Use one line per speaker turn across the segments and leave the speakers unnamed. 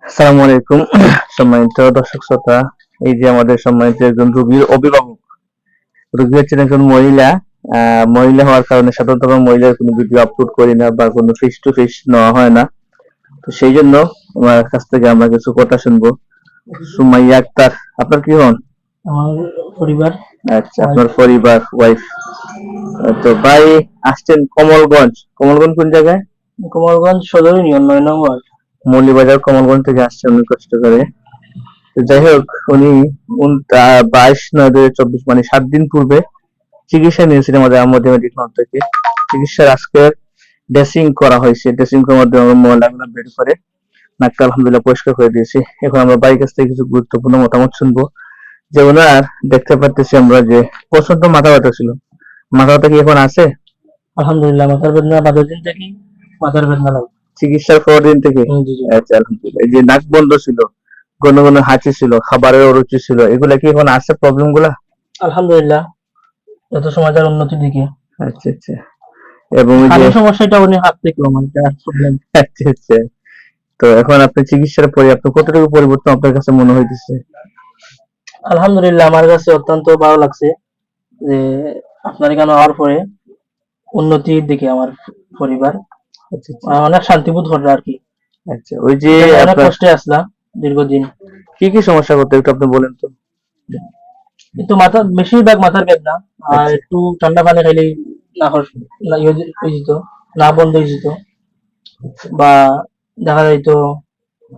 আসসালামু আলাইকুম। সম্মানিত দর্শক শ্রোতা, এই যে আমাদের সম্মানিত একজন রোগীর অভিভাবক, রোগী হচ্ছেন একজন মহিলা। মহিলা হওয়ার কারণে সাধারণত আমরা মহিলার কোনো ভিডিও আপলোড করি না বা কোনো ফেস টু ফেস নেওয়া হয় না। তো সেই জন্য আমার কাছ থেকে আমরা কিছু কথা শুনবো। সুমাইয়া আক্তার, আপনার কি হন?
আমার পরিবার।
আচ্ছা, আপনার পরিবার, ওয়াইফ। তো ভাই আসছেন কমলগঞ্জ। কমলগঞ্জ কোন জায়গায়?
গোপালগঞ্জ সদর ইউনিয়ন ৯ নং ওয়ার্ড।
মৌলিবাজার কমলগঞ্জ থেকে আসছেন অনেক কষ্ট করে। তো যাই হোক, উনি 22/9/2024 মানে 7 দিন পূর্বে চিকিৎসা নিয়েছিলেন আমাদের আহমদ মেডিকেল হল থেকে। চিকিৎসার আজকে ড্রেসিং করা হয়েছে। ড্রেসিং করার মাধ্যমে আমরা ময়লাগুলো বের করে নাকটা আলহামদুলিল্লাহ পরিষ্কার করে দিয়েছি। এখন আমরা বাড়ির কাছ থেকে কিছু গুরুত্বপূর্ণ মতামত শুনবো। যে ওনার দেখতে পাচ্ছি আমরা যে প্রচন্ড মাথা ব্যথা ছিল। মাথা ব্যথা কি এখন আছে?
আলহামদুলিল্লাহ মাথার বেদনা 12 দিন থেকে মাথার বেদনা নাই।
চিকিৎসার পর দিন থেকে?
জি জি।
আচ্ছা, আলহামদুলিল্লাহ। এই যে নাক বন্ধ ছিল, ঘন ঘন হাঁচি ছিল, খাবারের অরুচি ছিল, এগুলা কি এখন আছে প্রবলেম গুলা?
আলহামদুলিল্লাহ যত সমাজের উন্নতির দিকে।
আচ্ছা আচ্ছা। এবং ওই যে
খালি সমস্যাটা উনি হাত থেকে আমার প্রবলেম।
আচ্ছা আচ্ছা। তো এখন আপনি চিকিৎসার পরে আপনার কতটুকু পরিবর্তন আপনার কাছে মনে হইতেছে?
আলহামদুলিল্লাহ আমার কাছে অত্যন্ত ভালো লাগছে যে আপনার এখানে হওয়ার পরে উন্নতির দিকে আমার পরিবার
আচ্ছা আচ্ছা।
অনেক শান্তিবোধ করলো আর কি।
আচ্ছা, ওই যে
অনেক
আপনার
কষ্টে আসলাম দীর্ঘদিন।
কি কি সমস্যা করতে একটু আপনি বলেন তো।
কিন্তু মাথা বেশিরভাগ মাথার বেদনা আর
আচ্ছা
একটু ঠান্ডা পানি খাইলেই না হয়ে যেত, না বন্ধ হয়ে যেত বা দেখা যাইতো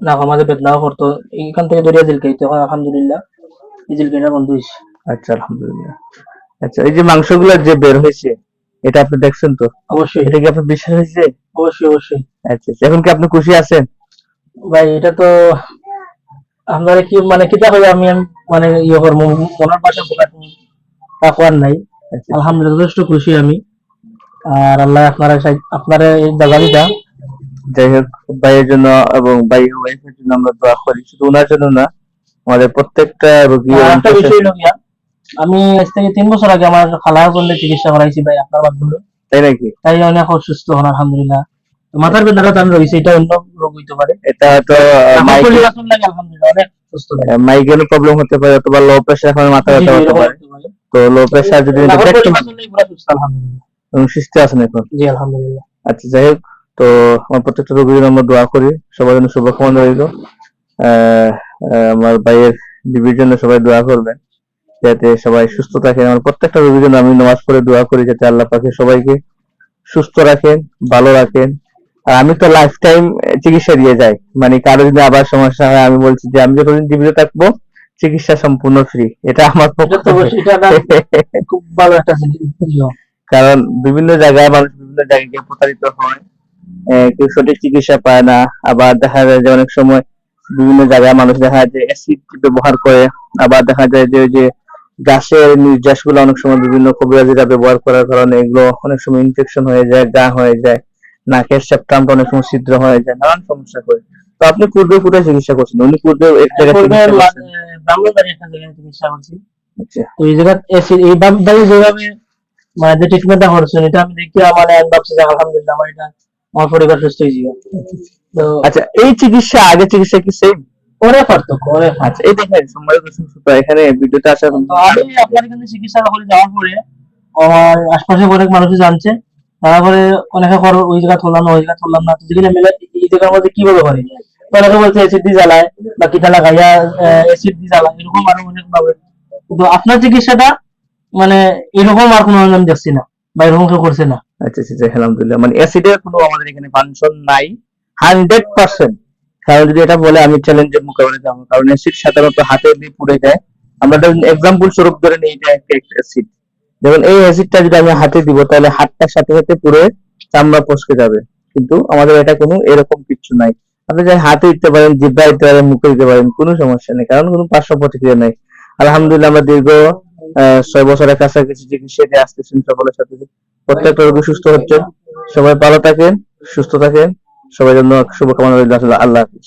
না আমাদের বেদনাও করতো। এইখান থেকে দরিয়া জিলকাইতো, এখন আলহামদুলিল্লাহ এই জিলকাইটা বন্ধ হয়েছে।
আচ্ছা, আলহামদুলিল্লাহ। আচ্ছা, এই যে মাংসগুলো যে বের হয়েছে, এটা আপনি দেখছেন তো?
অবশ্যই
এটা কি আপনার বিশ্বাস হয়েছে?
অবশ্যই অবশ্যই।
আচ্ছা আচ্ছা। এখন কি আপনি খুশি আছেন?
ভাই এটা তো আপনারা কি মানে কিতা হয়ে আমি মানে ইয়ে করবো, মনের ভাষা প্রকাশ তা করার নাই।
আচ্ছা আচ্ছা।
আলহামদুলিল্লাহ যথেষ্ট খুশি আমি। আর আল্লাহ আপনারা এই জায়গাটা।
যাই হোক, ভাইয়ের জন্য এবং ভাইয়ের ওয়াইফের জন্য আমরা দোয়া করি, শুধু ওনার জন্য না, আমাদের প্রত্যেকটা রোগী
আর
এবং
একটা বিষয় হলো গিয়া, আমি আজ থেকে 3 বছর আগে আমার খালার করলে চিকিৎসা করাইছি ভাই আপনার মাধ্যমে।
তাই নাকি?
তাই অনেক অসুস্থ হন আলহামদুলিল্লাহ। তো মাথার বেদনাটা তো আমি রয়েছে, এটা অন্য রোগ হইতে পারে।
এটা তো
এখন
মাইগ্রেন,
পরিবর্তন লাগে আলহামদুলিল্লাহ অনেক সুস্থ ভাই।
মাইগ্রেনের প্রবলেম হতে পারে অথবা লো প্রেশার, এখন মাথা
জি
ব্যথা
জি
হতে
এরকম
পারে।
হতে পারে।
তো লো প্রেশার যদি
এখন
দেখতে
পরিবর্তন লাগে পুরো সুস্থ আলহামদুলিল্লাহ।
এবং সুস্থ আছেন এখন?
জি আলহামদুলিল্লাহ।
আচ্ছা, যাই হোক, তো আমার প্রত্যেকটা রোগীর জন্য আমরা দোয়া করি, সবার জন্য শুভকামনা রইল। আমার ভাইয়ের বিবির জন্য সবাই দোয়া করবেন, যাতে সবাই সুস্থ থাকেন। আমার প্রত্যেকটা রোগীর জন্য আমি নামাজ পড়ে দোয়া করি যাতে আল্লাহ পাকে সবাইকে সুস্থ রাখেন, ভালো রাখেন। আর আমি তো লাইফ টাইম চিকিৎসা দিয়ে যাই, মানে কারো যদি আবার সমস্যা হয় আমি বলছি যে আমি যতদিন জীবিত থাকবো চিকিৎসা সম্পূর্ণ ফ্রি, এটা আমার পক্ষ
এটা তো
থেকে।
অবশ্যই এটা খুব ভালো একটা জিনিস।
কারণ বিভিন্ন জায়গায় মানুষ বিভিন্ন জায়গায় গিয়ে প্রতারিত হয়, কেউ সঠিক চিকিৎসা পায় না। আবার দেখা যায় যে অনেক সময় বিভিন্ন জায়গায় মানুষ দেখা যায় যে অ্যাসিড ব্যবহার করে। আবার দেখা যায় যে ওই যে গাছের নির্যাস গুলো অনেক সময় বিভিন্ন কবিরাজিরা ব্যবহার করার কারণে এগুলো অনেক সময় ইনফেকশন হয়ে যায়, ঘা হয়ে যায়, নাকের সেপ্টামটা অনেক সময় ছিদ্র হয়ে যায়, নানান সমস্যা করে। তো আপনি পূর্বে কোথায় চিকিৎসা করছেন? উনি পূর্বে এক জায়গায়
পূর্বে
চিকিৎসা করছেন?
ব্রাহ্মণবাড়ি একটা জায়গায় চিকিৎসা করছি।
আচ্ছা
তো এই জায়গা এই ব্রাহ্মণবাড়ি যেভাবে মানে যে ট্রিটমেন্টটা করছেন এটা আমি দেখি মানে আমি ভাবছি যে আলহামদুলিল্লাহ আমার এটা আমার পরিবার সুস্থ হয়েছে। তো
আচ্ছা, এই চিকিৎসা আগে চিকিৎসা কি সেম?
অনেক পার্থক্য অনেক।
আচ্ছা, এই দেখেন সম্মানিত দর্শক শ্রোতা, এখানে ভিডিওতে আসার
তো আমি আপনার এখানে চিকিৎসা করে যাওয়ার পরে আমার আশপাশে অনেক মানুষই জানছে, তারপরে অনেকে করো ওই জায়গা ধরলাম না ওই জায়গা ধরলাম না, তো যেখানে মিলে এই জায়গার মধ্যে কিভাবে পারি। তো অনেকে বলছে অ্যাসিড দিয়ে জ্বালায় বা কিটা লাগাইয়া অ্যাসিড দিয়ে জ্বালায়, এরকম আরো অনেক ভাবে। কিন্তু আপনার চিকিৎসাটা মানে এরকম আর কোনো আমি দেখছি না বা এরকম কেউ করছে না।
আচ্ছা আচ্ছা আচ্ছা, আলহামদুলিল্লাহ। মানে অ্যাসিডের কোনো আমাদের এখানে ফাংশন নাই 100%। কারণ যদি এটা বলে আমি চ্যালেঞ্জের মোকাবেলা যাবো, কারণ অ্যাসিড সাধারণত হাতে দিয়ে পুড়ে যায়। আমরা এক্সাম্পল স্বরূপ ধরে নিই, এটা একটা অ্যাসিড। যেমন এই অ্যাসিডটা যদি আমি হাতে দিব তাহলে হাতটার সাথে সাথে পুরো চামড়া ফসকে যাবে, কিন্তু আমাদের এটা কোনো এরকম কিছু নাই। আপনি চাই হাতে দিতে পারেন, জিহ্বায় দিতে পারেন, মুখে দিতে পারেন, কোনো সমস্যা নেই, কারণ কোনো পার্শ্ব প্রতিক্রিয়া নাই। আলহামদুলিল্লাহ আমরা দীর্ঘ 6 বছরের কাছাকাছি চিকিৎসা দিয়ে আসতেছেন সকলের সাথে। প্রত্যেকটা রোগী সুস্থ হচ্ছে। সবাই ভালো থাকেন, সুস্থ থাকেন। সবার জন্য শুভকামনা রইল। আল্লাহ হাফিজ।